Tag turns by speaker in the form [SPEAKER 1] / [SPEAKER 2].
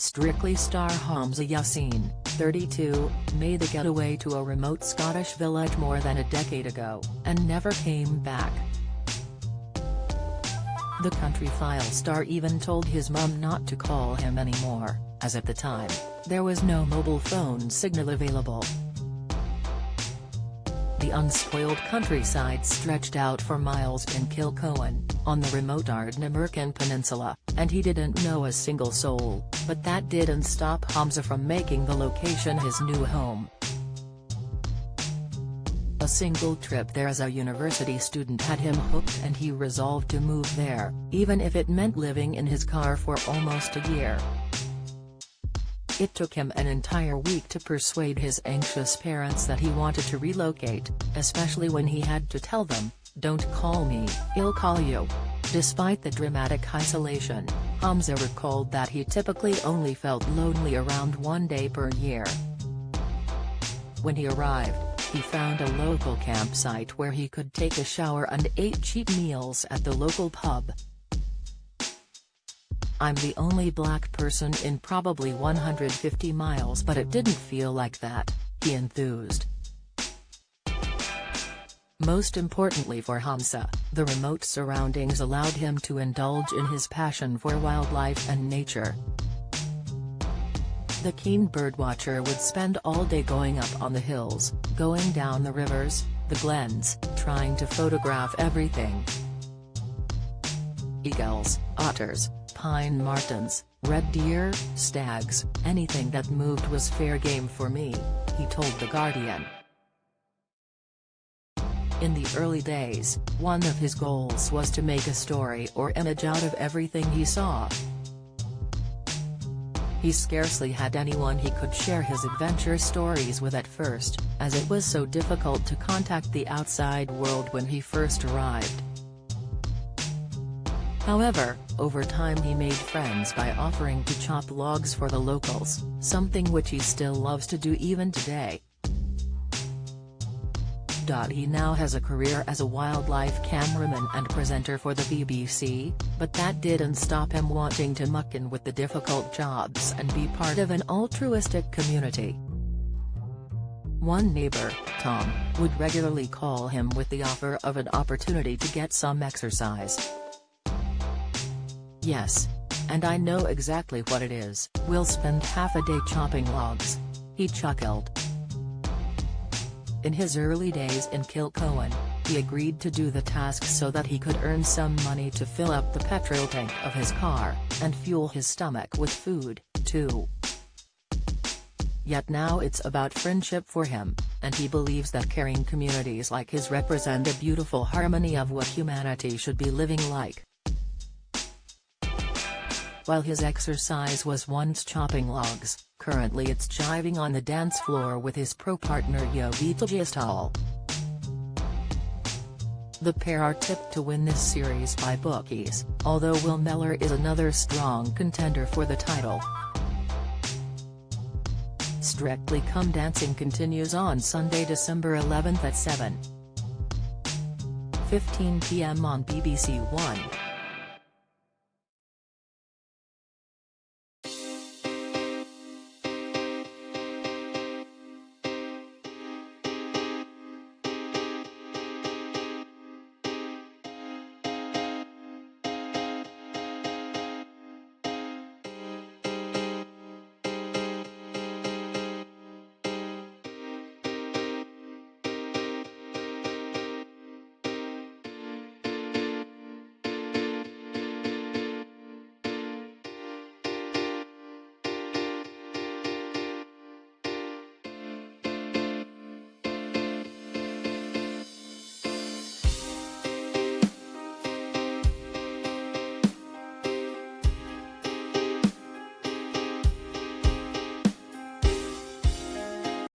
[SPEAKER 1] Strictly star Hamza Yassin, 32, made the getaway to a remote Scottish village more than a decade ago, and never came back. The Countryfile star even told his mum not to call him anymore, as at the time, there was no mobile phone signal available. The unspoiled countryside stretched out for miles in Kilcohen, on the remote Ardnamurchan Peninsula, and he didn't know a single soul, but that didn't stop Hamza from making the location his new home. A single trip there as a university student had him hooked, and he resolved to move there, even if it meant living in his car for almost a year. It took him an entire week to persuade his anxious parents that he wanted to relocate, especially when he had to tell them, "Don't call me, I'll call you." Despite the dramatic isolation, Hamza recalled that he typically only felt lonely around one day per year. When he arrived, he found a local campsite where he could take a shower and ate cheap meals at the local pub. "I'm the only black person in probably 150 miles, but it didn't feel like that," he enthused. Most importantly for Hamza, the remote surroundings allowed him to indulge in his passion for wildlife and nature. The keen birdwatcher would spend all day going up on the hills, going down the rivers, the glens, trying to photograph everything. Eagles, otters, pine martens, red deer, stags, anything that moved was fair game for me, he told The Guardian. In the early days, one of his goals was to make a story or image out of everything he saw. He scarcely had anyone he could share his adventure stories with at first, as it was so difficult to contact the outside world when he first arrived. However, over time he made friends by offering to chop logs for the locals, something which he still loves to do even today. He now has a career as a wildlife cameraman and presenter for the BBC, but that didn't stop him wanting to muck in with the difficult jobs and be part of an altruistic community. One neighbor, Tom, would regularly call him with the offer of an opportunity to get some exercise. "Yes. And I know exactly what it is, we'll spend half a day chopping logs," he chuckled. In his early days in Kilcohen, he agreed to do the task so that he could earn some money to fill up the petrol tank of his car, and fuel his stomach with food, too. Yet now it's about friendship for him, and he believes that caring communities like his represent a beautiful harmony of what humanity should be living like. While his exercise was once chopping logs, currently it's jiving on the dance floor with his pro-partner Yovita Gistal. The pair are tipped to win this series by bookies, although Will Mellor is another strong contender for the title. Strictly Come Dancing continues on Sunday, December 11th at 7:15 p.m. on BBC One.